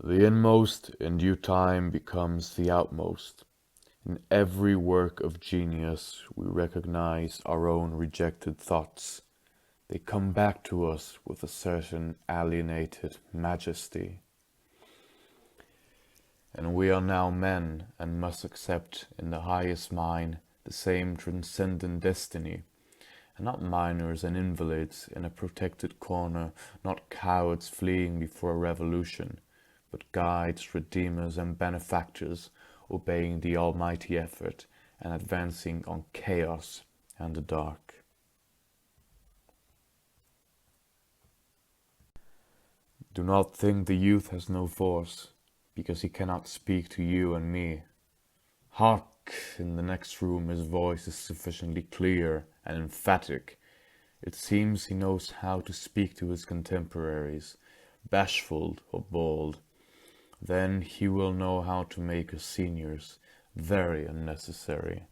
The inmost in due time becomes the outmost. In every work of genius we recognize our own rejected thoughts. They come back to us with a certain alienated majesty. And we are now men and must accept in the highest mind the same transcendent destiny, and not minors and invalids in a protected corner, not cowards fleeing before a revolution, but guides, redeemers, and benefactors, obeying the almighty effort and advancing on chaos and the dark. Do not think the youth has no force, because he cannot speak to you and me. Hark! In the next room his voice is sufficiently clear and emphatic. It seems he knows how to speak to his contemporaries, bashful or bold. Then he will know how to make his seniors very unnecessary.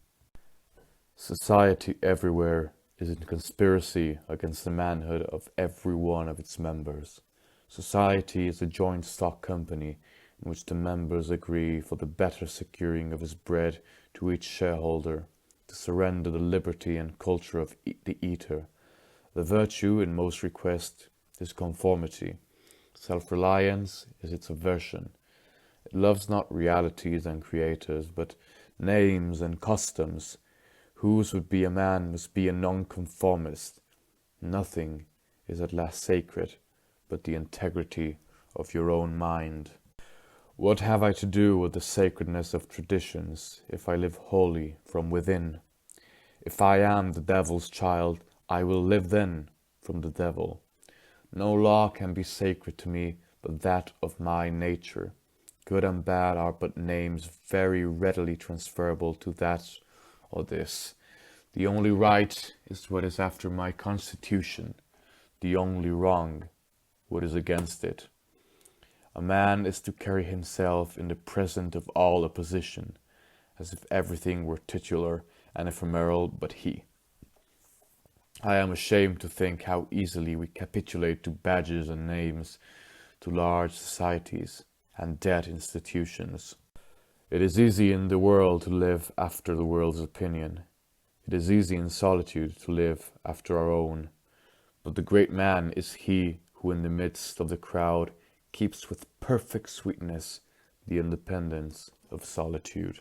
Society everywhere is in conspiracy against the manhood of every one of its members. Society is a joint stock company in which the members agree for the better securing of his bread to each shareholder to surrender the liberty and culture of the eater. The virtue in most requests is conformity. Self-reliance is its aversion. It loves not realities and creators, but names and customs. Whose would be a man must be a nonconformist. Nothing is at last sacred but the integrity of your own mind. What have I to do with the sacredness of traditions if I live wholly from within? If I am the devil's child, I will live then from the devil. No law can be sacred to me but that of my nature. Good and bad are but names very readily transferable to that or this. The only right is what is after my constitution, the only wrong what is against it. A man is to carry himself in the present of all opposition, as if everything were titular and ephemeral but he. I am ashamed to think how easily we capitulate to badges and names, to large societies and dead institutions. It is easy in the world to live after the world's opinion. It is easy in solitude to live after our own. But the great man is he who in the midst of the crowd keeps with perfect sweetness the independence of solitude.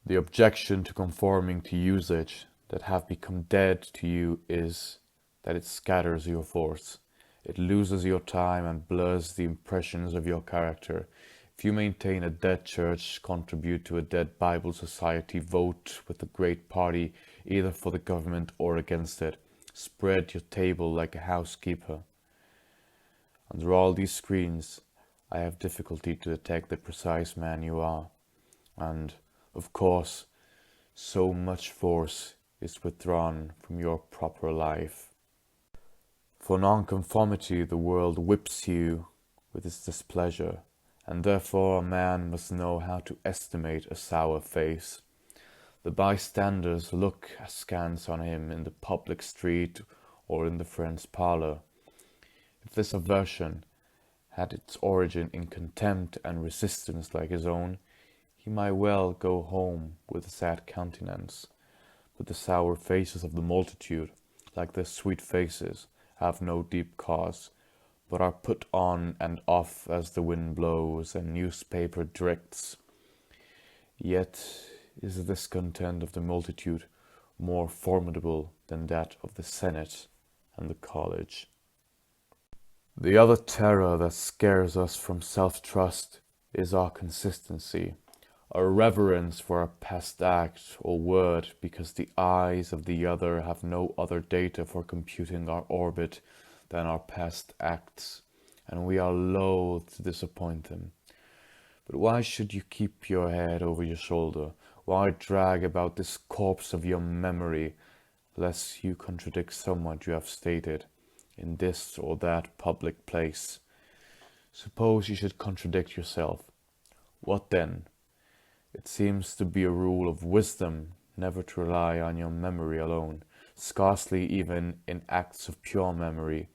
The objection to conforming to usage that have become dead to you is that it scatters your force. It loses your time and blurs the impressions of your character. If you maintain a dead church, contribute to a dead Bible society, vote with the great party either for the government or against it, spread your table like a housekeeper. Under all these screens, I have difficulty to detect the precise man you are, and, of course, so much force is withdrawn from your proper life. For nonconformity the world whips you with its displeasure, and therefore a man must know how to estimate a sour face. The bystanders look askance on him in the public street or in the friend's parlour. If this aversion had its origin in contempt and resistance like his own, he might well go home with a sad countenance. But the sour faces of the multitude, like their sweet faces, have no deep cause, but are put on and off as the wind blows and newspaper directs. Yet is the discontent of the multitude more formidable than that of the Senate and the college. The other terror that scares us from self-trust is our consistency, our reverence for our past act or word, because the eyes of the other have no other data for computing our orbit than our past acts, and we are loath to disappoint them. But why should you keep your head over your shoulder? Why drag about this corpse of your memory, lest you contradict somewhat you have stated in this or that public place? Suppose you should contradict yourself. What then? It seems to be a rule of wisdom never to rely on your memory alone, scarcely even in acts of pure memory,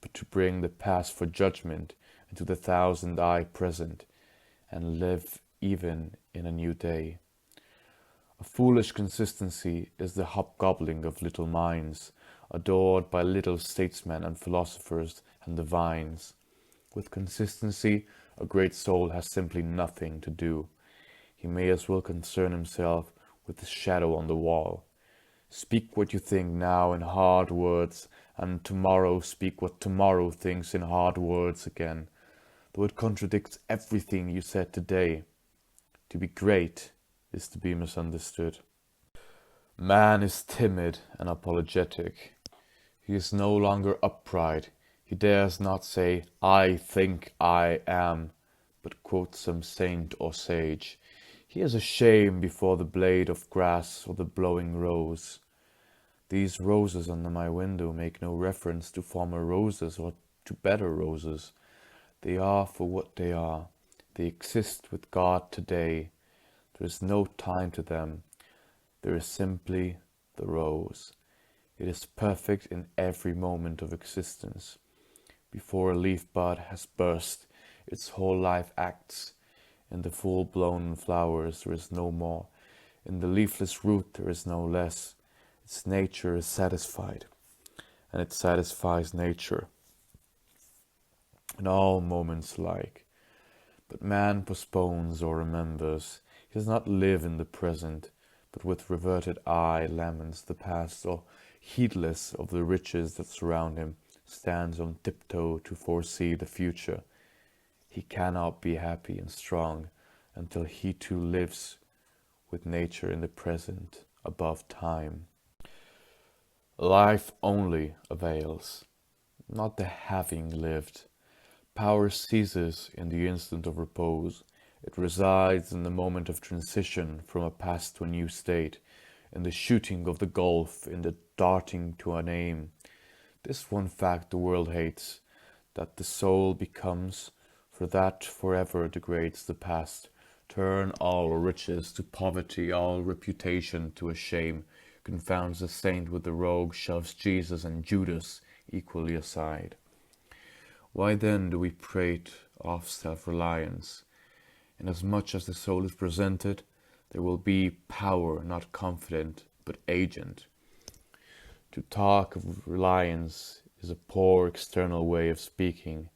but to bring the past for judgment into the thousand eye present, and live even in a new day. A foolish consistency is the hobgobbling of little minds, adored by little statesmen and philosophers and divines. With consistency, a great soul has simply nothing to do. He may as well concern himself with the shadow on the wall. Speak what you think now in hard words, and tomorrow speak what tomorrow thinks in hard words again, though it contradicts everything you said today. To be great is to be misunderstood. Man is timid and apologetic. He is no longer upright. He dares not say, "I think I am," but quotes some saint or sage. He is ashamed before the blade of grass or the blowing rose. These roses under my window make no reference to former roses or to better roses. They are for what they are. They exist with God today. There is no time to them. There is simply the rose. It is perfect in every moment of existence. Before a leaf bud has burst, its whole life acts. In the full-blown flowers there is no more. In the leafless root there is no less. Its nature is satisfied, and it satisfies nature. In all moments alike. But man postpones or remembers. He does not live in the present, but with reverted eye laments the past, or, heedless of the riches that surround him, stands on tiptoe to foresee the future. He cannot be happy and strong until he too lives with nature in the present, above time. Life only avails, not the having lived. Power ceases in the instant of repose. It resides in the moment of transition from a past to a new state, in the shooting of the gulf, in the darting to an aim. This one fact the world hates, that the soul becomes, for that forever degrades the past. Turn all riches to poverty, all reputation to a shame, confounds the saint with the rogue, shoves Jesus and Judas equally aside. Why then do we prate of self-reliance? Inasmuch as the soul is presented, there will be power, not confident, but agent. To talk of reliance is a poor external way of speaking.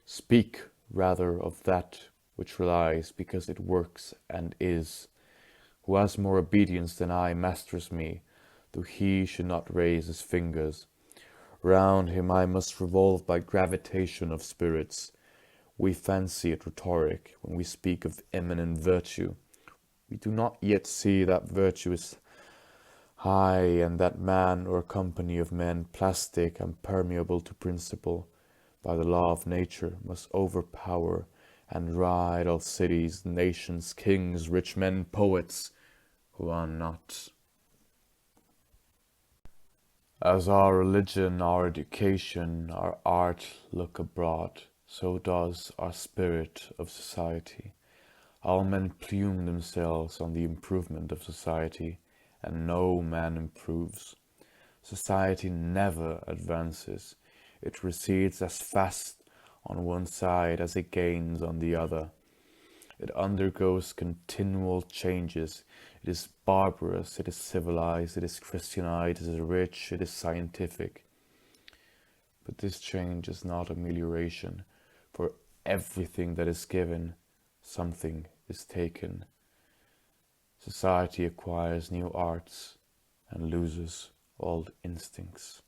Speak rather of that which relies, because it works and is. Who has more obedience than I masters me, though he should not raise his fingers. Round him I must revolve by gravitation of spirits. We fancy it rhetoric when we speak of eminent virtue. We do not yet see that virtue is high, and that man or company of men, plastic and permeable to principle, by the law of nature, must overpower and ride all cities, nations, kings, rich men, poets, who are not. As our religion, our education, our art look abroad, so does our spirit of society. All men plume themselves on the improvement of society, and no man improves. Society never advances. It recedes as fast on one side as it gains on the other. It undergoes continual changes. It is barbarous, it is civilized, it is Christianized, it is rich, it is scientific. But this change is not amelioration. For everything that is given, something is taken. Society acquires new arts and loses old instincts.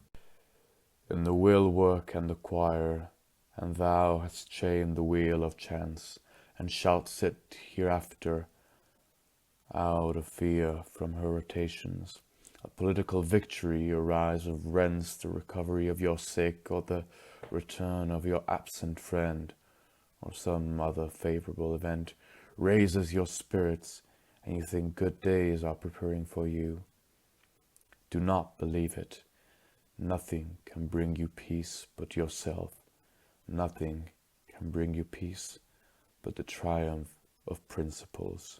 In the will work and acquire, and thou hast chained the wheel of chance, and shalt sit hereafter out of fear from her rotations. A political victory, a rise of rents, the recovery of your sick, or the return of your absent friend, or some other favorable event, raises your spirits, and you think good days are preparing for you. Do not believe it. Nothing can bring you peace but yourself. Nothing can bring you peace but the triumph of principles.